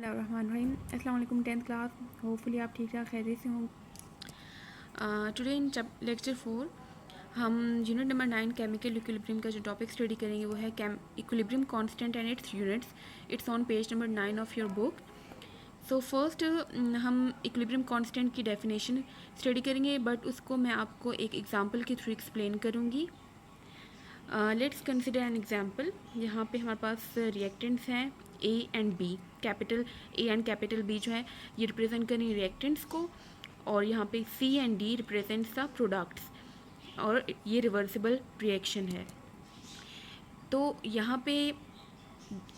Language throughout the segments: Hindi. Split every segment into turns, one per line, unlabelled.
बिस्मिल्लाहिर्रहमानिर्रहीम। अस्सलाम वालेकुम 10th क्लास। होपफुली आप ठीक ठाक खैरियत से हों। टुडे इन लेक्चर 4 हम यूनिट नंबर 9 केमिकल इक्विलिब्रियम का जो टॉपिक स्टडी करेंगे वो है equilibrium constant and its units. Its on page number 9 of your book. So first हम इक्विलिब्रियम कांस्टेंट की डेफिनेशन स्टडी करेंगे, बट उसको मैं आपको एक एग्जांपल के थ्रू एक्सप्लेन करूँगी। Let's consider an example. यहाँ पे हमारे पास रिएक्टेंट्स हैं A and B. Capital A and capital B जो है ये रिप्रेजेंट करें रिएक्टेंट्स को, और यहाँ पे C and D represents the products, और ये रिवर्सिबल रिएक्शन है। तो यहाँ पे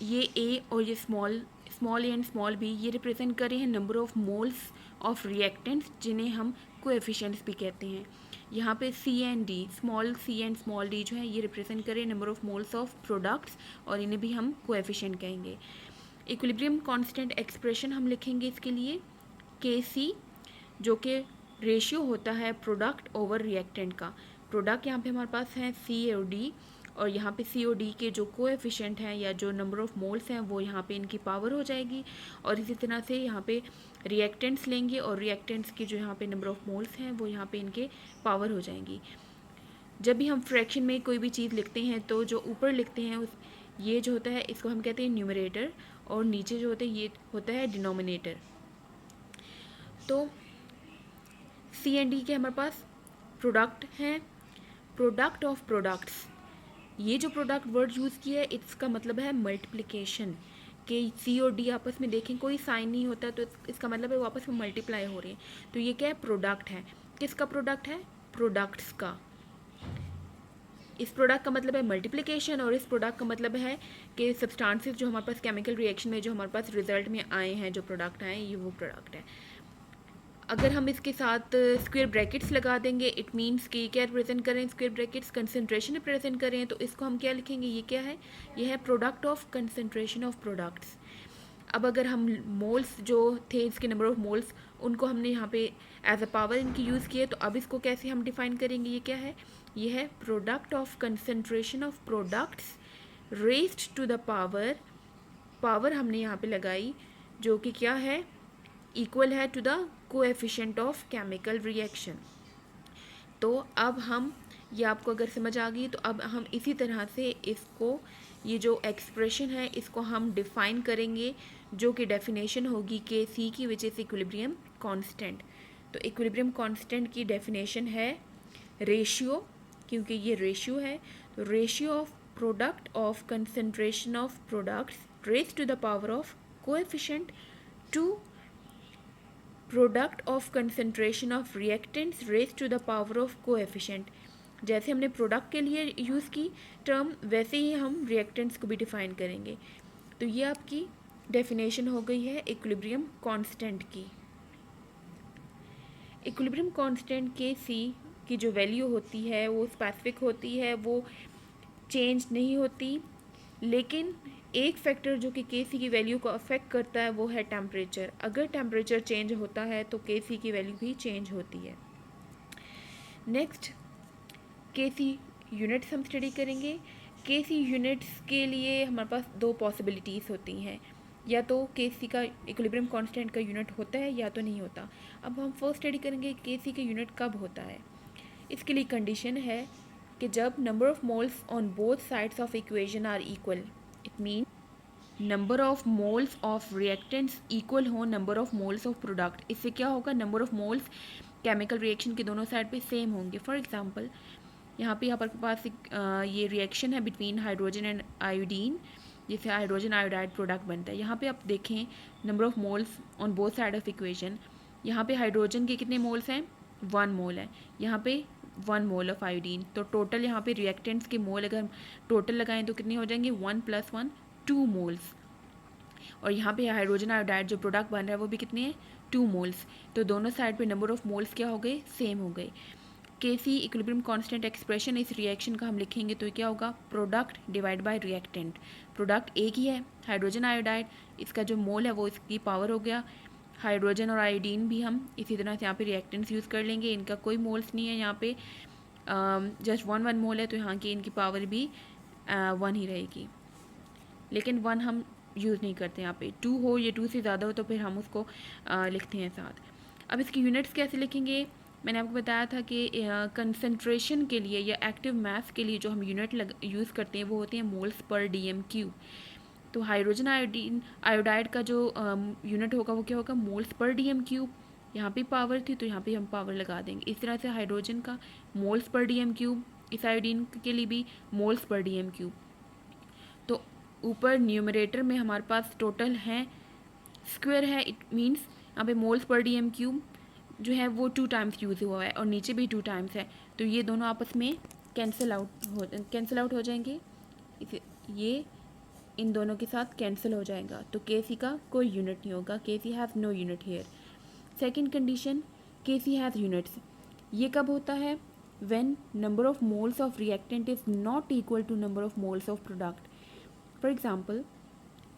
ये ए और ये small A and small B ये रिप्रेजेंट कर रहे हैं number of moles of reactants, जिन्हें हम कोएफिशिएंट्स भी कहते हैं। यहाँ पे C and D, small C and small D जो है ये रिप्रेजेंट करें number of moles of products, और इन्हें भी हम कोएफिशिएंट कहेंगे। इक्विलिब्रियम कांस्टेंट एक्सप्रेशन हम लिखेंगे इसके लिए के सी, जो कि रेशियो होता है प्रोडक्ट ओवर रिएक्टेंट का। प्रोडक्ट यहाँ पे हमारे पास है सी और डी, और यहाँ पे सी और डी के जो कोएफिशिएंट हैं या जो नंबर ऑफ मोल्स हैं वो यहाँ पे इनकी पावर हो जाएगी। और इसी तरह से यहाँ पे रिएक्टेंट्स लेंगे, और रिएक्टेंट्स की जो यहाँ पे नंबर ऑफ मोल्स हैं वो यहाँ पे इनके पावर हो जाएंगी। जब भी हम फ्रैक्शन में कोई भी चीज़ लिखते हैं तो जो ऊपर लिखते हैं उस ये जो होता है इसको हम कहते हैं न्यूमरेटर, और नीचे जो होता है ये होता है डिनोमिनेटर। तो सी एंड डी के हमारे पास प्रोडक्ट हैं, प्रोडक्ट ऑफ प्रोडक्ट्स। ये जो प्रोडक्ट वर्ड यूज़ किया है इसका मतलब है मल्टीप्लिकेशन, कि सी और डी आपस में देखें कोई साइन नहीं होता तो इसका मतलब है वो आपस में मल्टीप्लाई हो रहे हैं। तो ये क्या है? प्रोडक्ट है। किसका प्रोडक्ट है? प्रोडक्ट्स का। इस प्रोडक्ट का मतलब है मल्टीप्लिकेशन, और इस प्रोडक्ट का मतलब है कि सब्सटेंसेस जो हमारे पास केमिकल रिएक्शन में जो हमारे पास रिजल्ट में आए हैं, जो प्रोडक्ट आए ये वो प्रोडक्ट है। अगर हम इसके साथ स्क्वायर ब्रैकेट्स लगा देंगे, इट मीन्स कि क्या रिप्रेजेंट करें? स्क्वायर ब्रैकेट्स कंसंट्रेशन रिप्रेजेंट करें, तो इसको हम क्या लिखेंगे? ये क्या है? ये है product of concentration of products. अब अगर हम मोल्स जो थे, इसके नंबर ऑफ मोल्स, उनको हमने यहाँ पे एज अ पावर इनकी यूज़ किए, तो अब इसको कैसे हम डिफाइन करेंगे? ये क्या है? ये है product of concentration of products raised to the power हमने यहाँ पे लगाई, जो कि क्या है? इक्वल है to the coefficient of chemical reaction. तो अब हम ये आपको अगर समझ आ गई तो अब हम इसी तरह से इसको, ये जो एक्सप्रेशन है इसको हम डिफाइन करेंगे, जो कि डेफिनेशन होगी के सी की, विच इज़ इक्विलिब्रियम कांस्टेंट। तो इक्विलिब्रियम कांस्टेंट की डेफिनेशन है रेशियो, क्योंकि ये रेशियो है। तो ratio of product of concentration of products raised to the power of coefficient to product of concentration of reactants raised to the power of coefficient. जैसे हमने प्रोडक्ट के लिए यूज़ की टर्म, वैसे ही हम रिएक्टेंट्स को भी डिफाइन करेंगे। तो ये आपकी डेफिनेशन हो गई है इक्विलिब्रियम कांस्टेंट की। इक्विलिब्रियम कांस्टेंट के सी की जो वैल्यू होती है वो स्पेसिफिक होती है, वो चेंज नहीं होती, लेकिन एक फैक्टर जो कि के सी की वैल्यू को अफेक्ट करता है वो है टेम्परेचर। अगर टेम्परेचर चेंज होता है तो के सी की वैल्यू भी चेंज होती है। नेक्स्ट के सी यूनिट्स हम स्टडी करेंगे। के सी यूनिट्स के लिए हमारे पास दो पॉसिबिलिटीज़ होती हैं, या तो के सी का इक्विलिब्रियम कांस्टेंट का यूनिट होता है या तो नहीं होता। अब हम फर्स्ट स्टडी करेंगे के सी का यूनिट कब होता है। इसके लिए कंडीशन है कि जब number of moles on both sides of equation are equal, it mean number of moles of reactants equal हो number of moles of product. इससे क्या होगा? Number of moles chemical reaction के दोनों साइड पे सेम होंगे। फॉर एग्जांपल यहाँ पर पास ये रिएक्शन है बिटवीन हाइड्रोजन एंड आयोडीन, जिससे हाइड्रोजन आयोडाइड प्रोडक्ट बनता है। यहाँ पे आप देखें number of moles on both side of equation, यहाँ पे हाइड्रोजन के कितने मोल्स हैं? 1 मोल है, यहाँ पे 1 मोल ऑफ आयोडीन। तो टोटल यहाँ पे रिएक्टेंट्स के मोल अगर हम टोटल लगाएं तो कितने हो जाएंगे? 1 + 1 2 मोल्स। और यहाँ पे हाइड्रोजन आयोडाइड जो प्रोडक्ट बन रहा है वो भी कितने हैं? 2 मोल्स। तो दोनों साइड पे नंबर ऑफ मोल्स क्या हो गए? सेम हो गए। के सी इक्विलिब्रियम कांस्टेंट एक्सप्रेशन, इस रिएक्शन का हम लिखेंगे तो क्या होगा? Product divide by reactant. Product एक ही है हाइड्रोजन आयोडाइड, इसका जो मोल है वो इसकी पावर हो गया। हाइड्रोजन और आयोडीन भी हम इसी तरह से यहाँ पे रिएक्टेंट्स यूज़ कर लेंगे, इनका कोई मोल्स नहीं है, यहाँ पे जस्ट 1 मोल है, तो यहाँ की इनकी पावर भी 1 ही रहेगी। लेकिन 1 हम यूज़ नहीं करते यहाँ पे। 2 हो या 2 से ज़्यादा हो तो फिर हम उसको लिखते हैं साथ। अब इसकी यूनिट्स कैसे लिखेंगे? मैंने आपको बताया था कि कंसंट्रेशन के लिए या एक्टिव मास के लिए जो हम यूनिट यूज़ करते हैं वो होते हैं मोल्स पर डीएम क्यूब। तो हाइड्रोजन आयोडाइड का जो यूनिट होगा वो क्या होगा? मोल्स पर डीएम क्यूब। यहाँ पे पावर थी तो यहाँ पे हम पावर लगा देंगे। इस तरह से हाइड्रोजन का मोल्स पर डीएम क्यूब, इस आयोडीन के लिए भी मोल्स पर डीएम क्यूब। तो ऊपर न्यूमरेटर में हमारे पास टोटल है, स्क्वायर है, इट मीन्स यहाँ पे मोल्स पर डीएम क्यूब जो है वो 2 टाइम्स यूज़ हुआ है और नीचे भी 2 टाइम्स है, तो ये दोनों आपस में कैंसिल आउट हो जाएंगे। इसे ये इन दोनों के साथ कैंसिल हो जाएगा, तो के सी का कोई यूनिट नहीं होगा। K C has no unit here. Second condition, K C has units. ये कब होता है? When number of moles of reactant is not equal to number of moles of product. For example,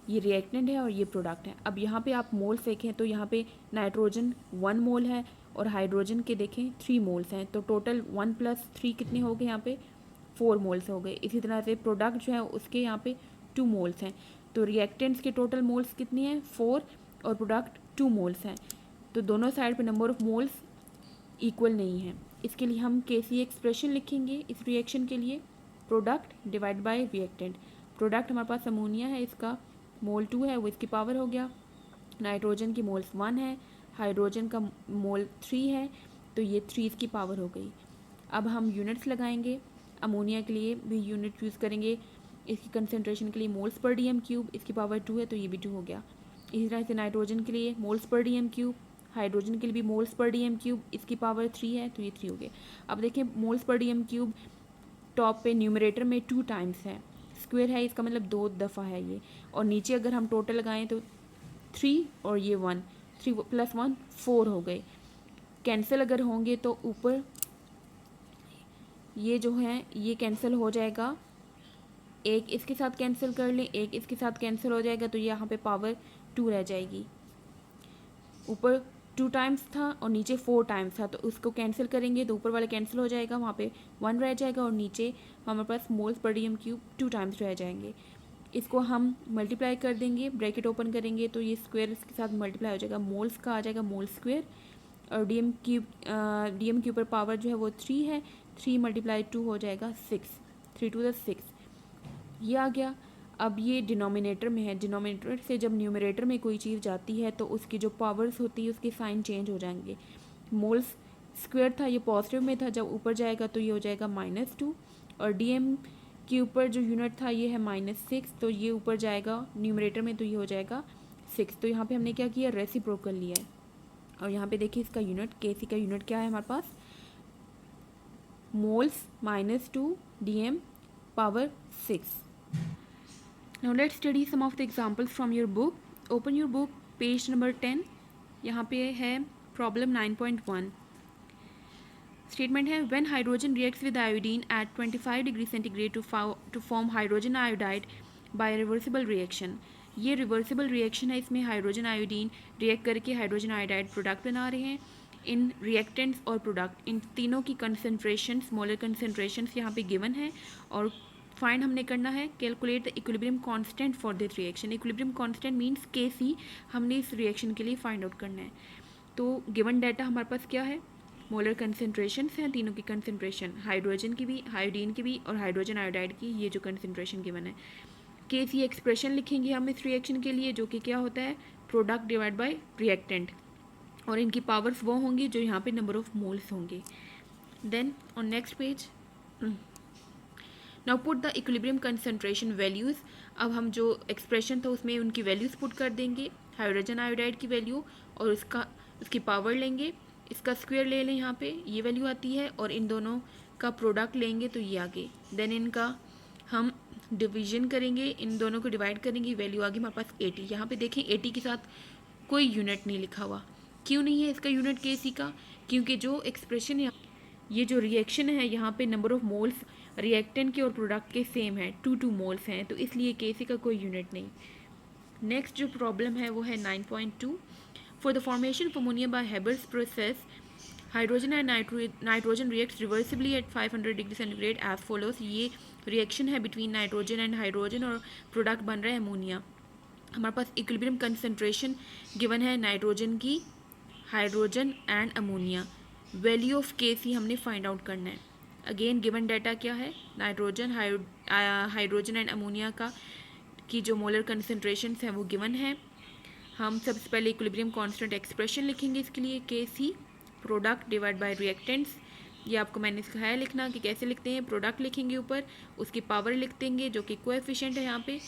ये रिएक्टेंट है और ये प्रोडक्ट है। अब यहाँ पे आप मोल्स देखें तो यहाँ पे नाइट्रोजन 1 मोल है और हाइड्रोजन के देखें 3 मोल्स हैं, तो टोटल 1 + 3 कितने हो गए? यहाँ पे 4 मोल्स हो गए। इसी तरह से प्रोडक्ट जो है उसके यहाँ पे 2 मोल्स हैं, तो रिएक्टेंट्स के टोटल मोल्स कितनी हैं? 4 और प्रोडक्ट 2 मोल्स हैं, तो दोनों साइड पे नंबर ऑफ मोल्स इक्वल नहीं है। इसके लिए हम केसी एक्सप्रेशन लिखेंगे इस रिएक्शन के लिए, product divide by reactant. Product हमारे पास अमोनिया है, इसका मोल 2 है, वो इसकी पावर हो गया। नाइट्रोजन की मोल्स 1 है, हाइड्रोजन का मोल 3 है, तो ये 3 इसकी पावर हो गई। अब हम यूनिट्स लगाएंगे। अमोनिया के लिए भी यूनिट यूज़ करेंगे, इसकी कंसनट्रेशन के लिए मोल्स पर डीएम क्यूब, इसकी पावर 2 है तो ये भी 2 हो गया। इसी तरह से नाइट्रोजन के लिए मोल्स पर डीएम क्यूब, हाइड्रोजन के लिए भी मोल्स पर डीएम क्यूब, इसकी पावर 3 है तो ये 3 हो गए। अब देखिए मोल्स पर डीएम क्यूब टॉप पे न्यूमरेटर में 2 टाइम्स है, स्क्वायर है, इसका मतलब 2 दफ़ा है ये, और नीचे अगर हम टोटल लगाएं तो 3 और ये 1, 3 + 1 4 हो गए। कैंसिल अगर होंगे तो ऊपर ये जो है ये कैंसिल हो जाएगा, एक इसके साथ कैंसिल कर लें, एक इसके साथ कैंसिल हो जाएगा, तो यहाँ पे पावर 2 रह जाएगी। ऊपर 2 टाइम्स था और नीचे 4 टाइम्स था, तो उसको कैंसिल करेंगे तो ऊपर वाला कैंसिल हो जाएगा, वहाँ पे 1 रह जाएगा और नीचे हमारे पास मोल्स पर डीएम क्यूब 2 टाइम्स रह जाएंगे। इसको हम मल्टीप्लाई कर देंगे, ब्रैकेट ओपन करेंगे तो ये स्क्वायर इसके साथ मल्टीप्लाई हो जाएगा, मोल्स का आ जाएगा मोल स्क्वायर, और डीएम क्यूब पर पावर जो है वो 3 है, 3 × 2 हो जाएगा 6, 3 × 2 = 6, ये आ गया। अब ये डिनोमिनेटर में है, डिनोमिनेटर से जब न्यूमरेटर में कोई चीज़ जाती है तो उसकी जो पावर्स होती है उसके साइन चेंज हो जाएंगे। मोल्स स्क्वायर था ये पॉजिटिव में था, जब ऊपर जाएगा तो ये हो जाएगा -2, और डीएम के ऊपर जो यूनिट था ये है -6, तो ये ऊपर जाएगा न्यूमरेटर में तो ये हो जाएगा 6। तो यहाँ पे हमने क्या किया? रेसिप्रोकल लिया है। और यहाँ पे देखिए इसका यूनिट, केसी का यूनिट क्या है हमारे पास? Moles -2 dm power 6। Now let's study some of the examples from your book. Open your book, page number 10. यहाँ पे है problem 9.1. Statement है, when hydrogen reacts with iodine at 25 degree centigrade to form hydrogen iodide by reversible reaction. ये reversible reaction है, इसमें हाइड्रोजन आयोडीन रिएक्ट करके हाइड्रोजन आयोडाइड प्रोडक्ट बना रहे हैं। इन रिएक्टेंट्स और प्रोडक्ट, इन तीनों की कंसनट्रेशंस, मोलर कंसनट्रेशंस यहाँ पे गिवन है, और फाइंड हमने करना है, calculate the equilibrium constant for this reaction. Equilibrium constant means KC, हमने इस रिएक्शन के लिए फाइंड आउट करना है। तो गिवन डाटा हमारे पास क्या है? मोलर कंसनट्रेशंस हैं, तीनों की कंसनट्रेशन, हाइड्रोजन की भी, आयोडीन की भी और हाइड्रोजन आयोडाइड की, ये जो कंसनट्रेशन गिवन है। केसी एक्सप्रेशन लिखेंगे हम इस रिएक्शन के लिए, जो कि क्या होता है? प्रोडक्ट डिवाइड बाय रिएक्टेंट, और इनकी पावर्स वो होंगी जो यहाँ पे नंबर ऑफ मोल्स होंगे। Then on next page, now put the equilibrium concentration values. अब हम जो एक्सप्रेशन था उसमें उनकी वैल्यूज़ पुट कर देंगे, हाइड्रोजन आयोडाइड की वैल्यू और उसकी पावर लेंगे, इसका स्क्वायर ले लें, यहाँ पे ये वैल्यू आती है, और इन दोनों का प्रोडक्ट लेंगे तो ये आगे। देन इनका हम डिवीजन करेंगे, इन दोनों को डिवाइड करेंगे, वैल्यू आ गई हमारे पास 80। यहाँ पे देखें 80 के साथ कोई यूनिट नहीं लिखा हुआ, क्यों नहीं है इसका यूनिट केसी का? क्योंकि जो एक्सप्रेशन है, ये जो रिएक्शन है यहाँ पे नंबर ऑफ मोल्स रिएक्टेंट के और प्रोडक्ट के सेम है, 2 मोल्स हैं, तो इसलिए केसी का कोई यूनिट नहीं। नेक्स्ट जो प्रॉब्लम है वो है 9.2। For the formation of ammonia by Haber's process, hydrogen and nitrogen reacts reversibly at 500 degree centigrade as follows. ये रिएक्शन है बिटवीन नाइट्रोजन एंड हाइड्रोजन और प्रोडक्ट बन रहा है अमोनिया। हमारे पास इक्विलिब्रियम कंसंट्रेशन गिवन है नाइट्रोजन की, hydrogen and ammonia. Value of Kc हमने फाइंड आउट करना है। अगेन गिवन डाटा क्या है, नाइट्रोजन, हाइड्रोजन एंड अमोनिया का की जो मोलर कंसंट्रेशन हैं वो गिवन है। हम सबसे पहले इक्विलिब्रियम कांस्टेंट एक्सप्रेशन लिखेंगे इसके लिए, Kc product divide by reactants. ये आपको मैंने सिखाया लिखना कि कैसे लिखते हैं। प्रोडक्ट लिखेंगे ऊपर, उसकी पावर लिख देंगे जो कि कोएफिशिएंट है यहाँ पे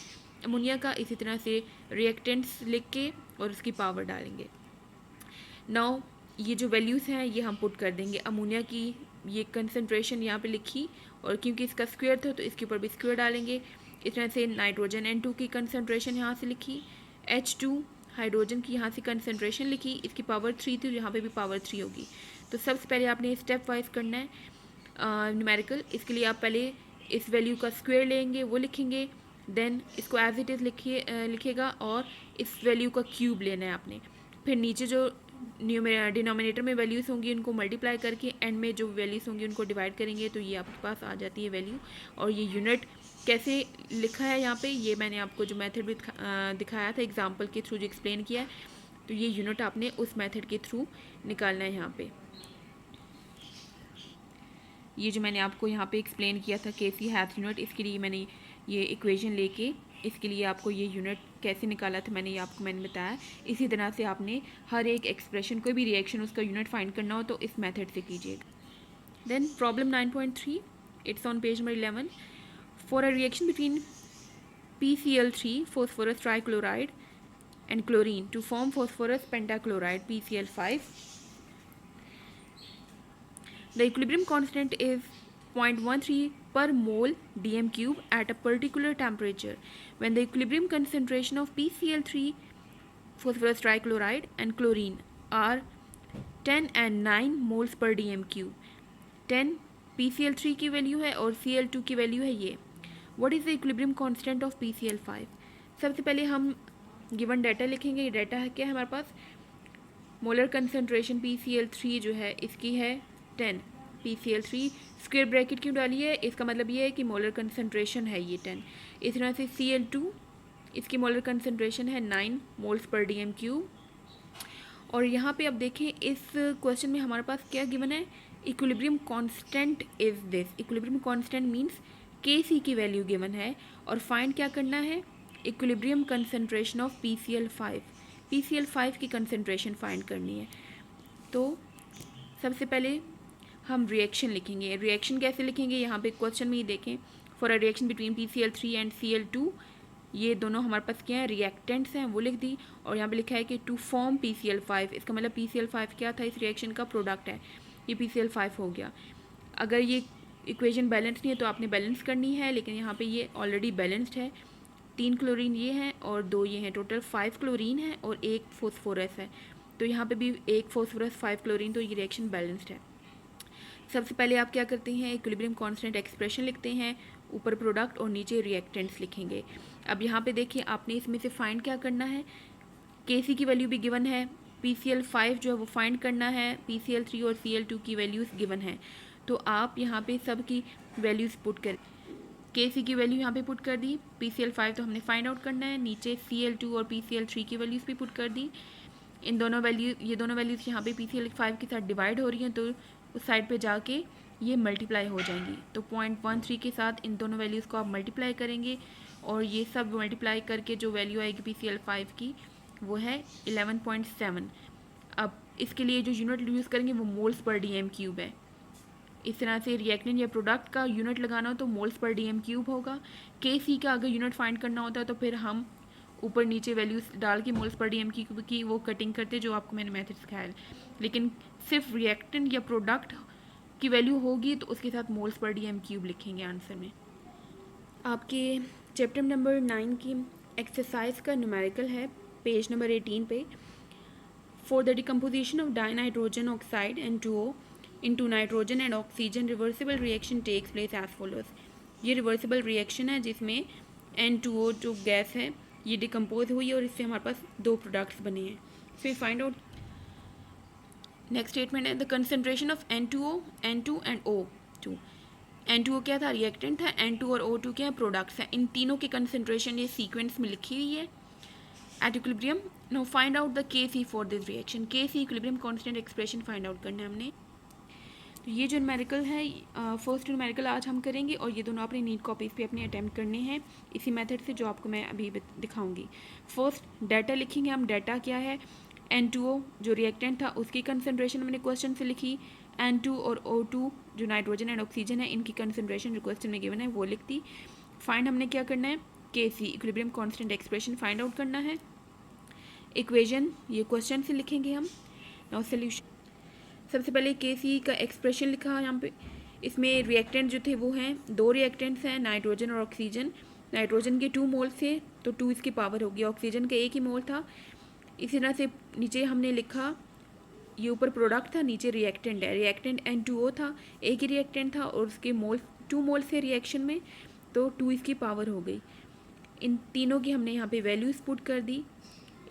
अमोनिया का, इसी तरह से रिएक्टेंट्स लिख के और उसकी पावर डालेंगे। नाउ ये जो वैल्यूज़ हैं ये हम पुट कर देंगे। अमोनिया की ये कंसंट्रेशन यहाँ पे लिखी और क्योंकि इसका स्क्वायर था तो इसके ऊपर भी स्क्वायर डालेंगे। इस तरह से नाइट्रोजन N2 की कंसंट्रेशन यहाँ से लिखी, H2 हाइड्रोजन की यहाँ से कंसंट्रेशन लिखी, इसकी पावर 3 थी, यहाँ पे भी पावर 3 होगी। तो सबसे पहले आपने स्टेप वाइज करना है न्यूमेरिकल। इसके लिए आप पहले इस वैल्यू का स्क्वायर लेंगे, वो लिखेंगे, देन इसको एज इट इज़ लिखिएगा और इस वैल्यू का क्यूब लेना है आपने। फिर नीचे जो डिनोमिनेटर में वैल्यूज़ होंगी उनको मल्टीप्लाई करके एंड में जो वैल्यूज़ होंगी उनको डिवाइड करेंगे, तो ये आपके पास आ जाती है वैल्यू। और ये यूनिट कैसे लिखा है यहाँ पे, ये मैंने आपको जो मेथड भी दिखाया था एग्जांपल के थ्रू जो एक्सप्लेन किया है, तो ये यूनिट आपने उस मेथड के थ्रू निकालना है। यहाँ पे ये जो मैंने आपको यहाँ पे एक्सप्लेन किया था Kc हैथ यूनिट, इसके लिए मैंने ये इक्वेशन लेके इसके लिए आपको ये यूनिट कैसे निकाला था मैंने बताया। इसी तरह से आपने हर एक एक्सप्रेशन, कोई भी रिएक्शन उसका यूनिट फाइंड करना हो तो इस मेथड से कीजिएगा। Then problem 9.3, it's on page number 11। For a reaction between PCl3 phosphorus trichloride and chlorine to form phosphorus pentachloride PCl5, the equilibrium constant is 0.13 per mole dm cube at a particular temperature when the equilibrium concentration of PCl3 phosphorus trichloride and chlorine are 10 and 9 moles per dm cube। 10 PCl3 की वैल्यू है और Cl2 की वैल्यू है ये। What is the equilibrium constant of PCl5? सबसे पहले हम गिवन डाटा लिखेंगे। डाटा है क्या है हमारे पास, मोलर कंसंट्रेशन PCl3 जो है इसकी है 10, PCl3 स्क्वायर ब्रैकेट क्यों डाली है, इसका मतलब ये है कि मोलर कंसंट्रेशन है ये 10। इस तरह से Cl2 इसकी मोलर कंसंट्रेशन है 9 मोल्स पर dm क्यूब। और यहाँ पे अब देखें इस क्वेश्चन में हमारे पास क्या गिवन है, equilibrium constant is this. Equilibrium constant means Kc की वैल्यू गिवन है और फाइंड क्या करना है, equilibrium concentration of PCl5। PCl5 की कंसंट्रेशन फाइंड करनी है। तो सबसे पहले हम रिएक्शन लिखेंगे। रिएक्शन कैसे लिखेंगे, यहाँ पे क्वेश्चन में ही देखें, for a reaction between PCl3 and Cl2, ये दोनों हमारे पास क्या है, रिएक्टेंट्स हैं, वो लिख दी। और यहाँ पे लिखा है कि टू फॉर्म PCl5, इसका मतलब PCl5 क्या था, इस रिएक्शन का प्रोडक्ट है, ये PCl5 हो गया। अगर ये इक्वेशन बैलेंस नहीं है तो आपने बैलेंस करनी है, लेकिन यहाँ पे ये ऑलरेडी बैलेंस्ड है। 3 क्लोरीन ये हैं और 2 ये हैं, टोटल 5 क्लोरीन है और 1 फॉस्फोरस है। तो यहाँ पे भी 1 फॉस्फोरस 5 क्लोरीन, तो ये रिएक्शन बैलेंस्ड है। सबसे पहले आप क्या करते हैं, इक्विलिब्रियम कांस्टेंट एक्सप्रेशन लिखते हैं, ऊपर प्रोडक्ट और नीचे रिएक्टेंट्स लिखेंगे। अब यहाँ पे देखिए आपने इसमें से फाइंड क्या करना है, Kc की वैल्यू भी गिवन है, PCl5 जो है वो फाइंड करना है, PCl3 और Cl2 की वैल्यूज़ गिवन है। तो आप यहाँ पे सब की वैल्यूज़ पुट कर, Kc की वैल्यू यहाँ पे पुट कर दी, PCl5 तो हमने फाइंड आउट करना है, नीचे Cl2 और PCl3 की वैल्यूज़ भी पुट कर दी। इन दोनों वैल्यू, ये दोनों वैल्यूज़ यहाँ पे PCl5 के साथ डिवाइड हो रही हैं, तो उस साइड पे जाके ये मल्टीप्लाई हो जाएंगी। तो 0.13 के साथ इन दोनों वैल्यूज़ को आप मल्टीप्लाई करेंगे और ये सब मल्टीप्लाई करके जो वैल्यू आएगी PCl5 की वो है 11.7। अब इसके लिए जो यूनिट यूज़ करेंगे वो मोल्स पर dm क्यूब है। इस तरह से रिएक्टेंट या प्रोडक्ट का यूनिट लगाना हो तो मोल्स पर dm क्यूब होगा। Kc का अगर यूनिट फाइंड करना होता है तो फिर हम ऊपर नीचे वैल्यूज डाल के मोल्स पर dm क्यूब की वो कटिंग करते, जो आपको मैंने मेथड सिखाया है। लेकिन सिर्फ रिएक्टेंट या प्रोडक्ट की वैल्यू होगी तो उसके साथ मोल्स पर dm क्यूब लिखेंगे आंसर में। आपके चैप्टर नंबर 9 की एक्सरसाइज का न्यूमेरिकल है पेज नंबर 18 पे। For the decomposition of dinitrogen oxide N2O into nitrogen and oxygen reversible reaction takes place as follows. ये रिवर्सिबल रिएक्शन है जिसमें N2O जो गैस है ये डिकम्पोज हुई है और इससे हमारे पास 2 प्रोडक्ट्स बने हैं। फिर फाइंड आउट नेक्स्ट स्टेटमेंट है, the concentration of N2O, N2 and O2। N2O क्या था, रिएक्टेंट था, N2 और O2 क्या है, प्रोडक्ट्स हैं। इन तीनों की कंसनट्रेशन ये सीक्वेंस में लिखी हुई है। At equilibrium. Now find out the Kc for this reaction. Kc equilibrium constant expression find out करना है हमने। तो ये जो न्यूमेरिकल है, फर्स्ट न्यूमेरिकल आज हम करेंगे और ये दोनों अपनी नीट कॉपीज़ पे अपने अटैम्प्ट करने हैं इसी मेथड से जो आपको मैं अभी दिखाऊंगी। फर्स्ट डाटा लिखेंगे हम। डाटा क्या है? N2O जो रिएक्टेंट था उसकी कंसनट्रेशन मैंने क्वेश्चन से लिखी। N2 और O2 जो नाइट्रोजन एंड ऑक्सीजन है इनकी कंसनट्रेशन जो क्वेश्चन में गिवन है वो लिख दी। फाइंड हमने क्या करना है? Kc equilibrium constant expression find out करना है। इक्वेशन ये क्वेश्चन से लिखेंगे हम। Now solution. सबसे पहले Kc का एक्सप्रेशन लिखा यहाँ पे। इसमें रिएक्टेंट जो थे वो हैं, दो रिएक्टेंट्स हैं, नाइट्रोजन और ऑक्सीजन। नाइट्रोजन के 2 मोल थे तो 2 इसकी पावर होगी। ऑक्सीजन का 1 ही मोल था। इसी तरह से नीचे हमने लिखा, ये ऊपर प्रोडक्ट था, नीचे रिएक्टेंट है। रिएक्टेंट N2O था, एक ही रिएक्टेंट था और उसके मोल 2 मोल थे रिएक्शन में, तो 2 इसकी पावर हो गई। इन तीनों की हमने यहाँ पे वैल्यूज़ पुट कर दी।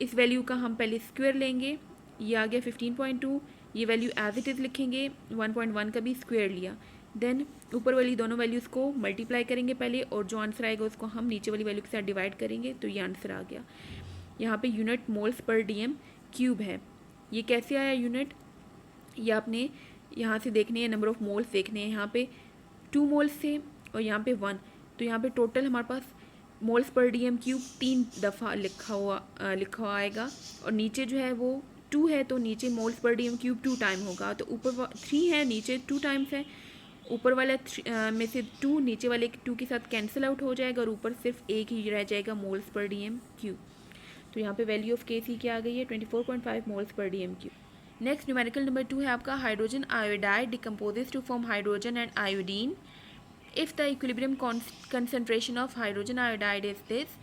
इस वैल्यू का हम पहले स्क्वायर लेंगे, ये आ गया 15.2। ये वैल्यू एज इट इज़ लिखेंगे, 1.1 का भी स्क्वायर लिया। देन ऊपर वाली दोनों वैल्यूज़ को मल्टीप्लाई करेंगे पहले और जो आंसर आएगा उसको हम नीचे वाली वैल्यू के साथ डिवाइड करेंगे तो ये आंसर आ गया। यहाँ पे यूनिट मोल्स पर डीएम क्यूब है। ये कैसे आया यूनिट? ये आपने यहाँ से देखने हैं, नंबर ऑफ़ मोल्स देखने हैं। यहाँ पे 2 मोल्स थे और यहाँ पे 1, तो यहाँ पे टोटल हमारे पास मोल्स पर डीएम क्यूब 3 दफ़ा लिखा हुआ आएगा और नीचे जो है वो 2 है तो नीचे मोल्स पर डीएम क्यूब 2 टाइम होगा। तो ऊपर 3 है, नीचे 2 टाइम्स है। ऊपर वाला में से 2 नीचे वाले 2 के साथ कैंसिल आउट हो जाएगा और ऊपर सिर्फ एक ही रह जाएगा, मोल्स पर डीएम क्यूब। तो यहाँ पे वैल्यू ऑफ Kc क्या आ गई है? 24.5 मोल्स पर dm cube. Next numerical number 2 है आपका, hydrogen iodide decomposes to form hydrogen and iodine. If the equilibrium concentration of hydrogen iodide is this,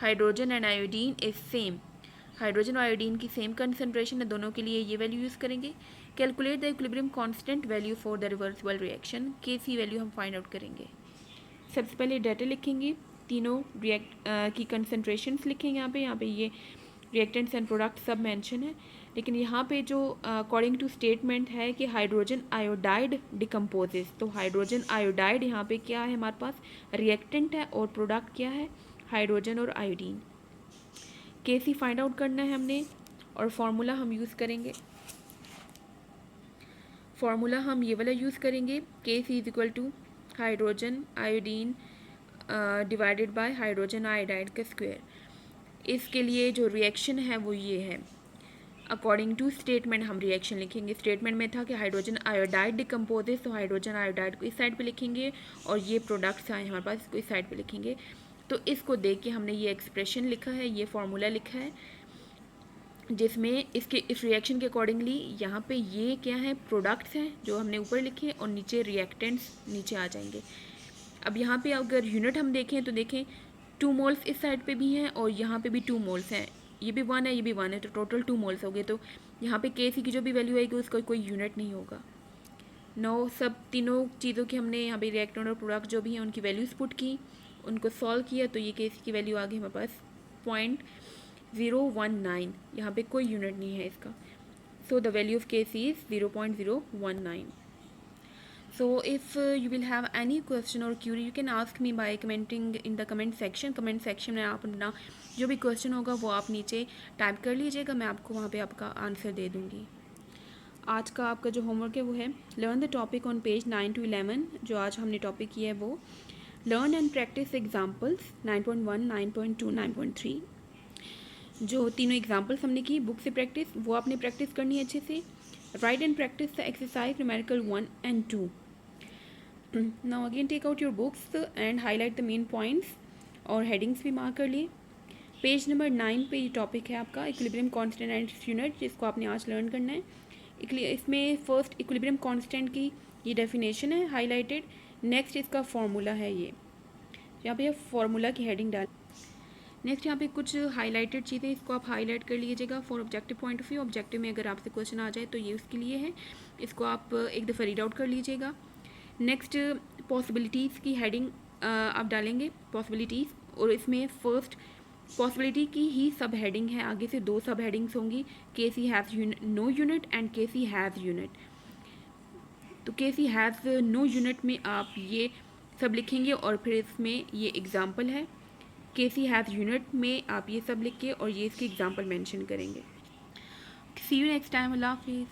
hydrogen and iodine is same. Hydrogen और आयोडीन की सेम कंसनट्रेशन है, दोनों के लिए ये वैल्यू यूज़ करेंगे। Calculate the equilibrium constant value for the reversible reaction. Kc value हम फाइंड आउट करेंगे। सबसे पहले डाटा लिखेंगे, तीनों की कंसनट्रेशंस लिखेंगे। यहाँ पे ये रिएक्टेंट्स एंड प्रोडक्ट सब मेंशन है, लेकिन यहाँ पे जो अकॉर्डिंग टू स्टेटमेंट है कि हाइड्रोजन आयोडाइड डिकम्पोजेस, तो हाइड्रोजन आयोडाइड यहाँ पे क्या है हमारे पास? रिएक्टेंट है और प्रोडक्ट क्या है? हाइड्रोजन और आयोडीन। Kc फाइंड आउट करना है हमने और फार्मूला हम यूज़ करेंगे। फार्मूला हम ये वाला यूज़ करेंगे, Kc is equal to hydrogen iodine divided by hydrogen iodide का स्क्वायर। इसके लिए जो रिएक्शन है वो ये है। अकॉर्डिंग टू स्टेटमेंट हम रिएक्शन लिखेंगे। स्टेटमेंट में था कि हाइड्रोजन आयोडाइड डिकम्पोजेस, तो हाइड्रोजन आयोडाइड को इस साइड पे लिखेंगे और ये प्रोडक्ट्स आए हमारे पास, इसको इस साइड पे लिखेंगे। तो इसको देख के हमने ये एक्सप्रेशन लिखा है, ये फार्मूला लिखा है, जिसमें इसके इस रिएक्शन के अकॉर्डिंगली यहाँ पे ये क्या है? प्रोडक्ट्स हैं जो हमने ऊपर लिखे और नीचे रिएक्टेंट्स नीचे आ जाएंगे। अब यहाँ पे अगर यूनिट हम देखें तो देखें 2 मोल्स इस साइड पे भी हैं और यहाँ पे भी 2 मोल्स हैं, ये भी 1 है ये भी 1 है, तो टोटल 2 मोल्स हो गए। तो यहाँ पे Kc की जो भी वैल्यू आएगी उसका कोई यूनिट नहीं होगा। नो सब तीनों चीज़ों की हमने यहाँ पे रिएक्टेंट और प्रोडक्ट जो भी हैं उनकी वैल्यूज़ पुट की, उनको सॉल्व किया, तो ये Kc की वैल्यू आ गई हमारे पास 0.019। यहाँ पे कोई यूनिट नहीं है इसका। So the value of Kc is 0.019. So if you will have any question or query, you can ask me by commenting in the comment section. comment section में आप अपना जो भी क्वेश्चन होगा वो आप नीचे टाइप कर लीजिएगा, मैं आपको वहाँ पे आपका आंसर दे दूँगी। आज का आपका जो होमवर्क है वो है learn the topic on page 9 to 11। जो आज हमने टॉपिक किया है वो लर्न एंड प्रैक्टिस एग्जाम्पल्स 9.1, 9.2, 9.3। जो तीनों एग्जाम्पल्स हमने की बुक से प्रैक्टिस, वो आपने प्रैक्टिस करनी है अच्छे से। Right and practice the exercise numerical 1 and 2। Now again take out your books and highlight the main points और headings भी मार्क कर लिए। पेज नंबर 9 पे ये टॉपिक है आपका equilibrium constant and its unit, जिसको आपने आज लर्न करना है। इसमें फर्स्ट इक्विलिब्रियम कांस्टेंट की ये डेफिनेशन है हाईलाइटेड। नेक्स्ट इसका फॉर्मूला है, ये यहाँ पे फॉर्मूला की हेडिंग डाल। नेक्स्ट यहाँ पे कुछ हाईलाइटेड चीज़ें, इसको आप हाईलाइट कर लीजिएगा for objective point of view. Objective में अगर आपसे क्वेश्चन आ जाए तो ये उसके लिए है, इसको आप एक दफ़ा रीड आउट कर लीजिएगा। नेक्स्ट पॉसिबिलिटीज़ की हेडिंग आप डालेंगे, पॉसिबिलिटीज़, और इसमें फर्स्ट पॉसिबिलिटी की ही सब हेडिंग है, आगे से 2 सब हेडिंग्स होंगी, Kc has no unit and Kc has unit. तो Kc हैज़ नो यूनिट में आप ये सब लिखेंगे और फिर इसमें ये एग्जाम्पल है के सी हैज़ यूनिट में आप ये सब लिख के और ये इसकी एग्जाम्पल मेंशन करेंगे। सी यू नेक्स्ट टाइम, अल्लाह हाफिज़।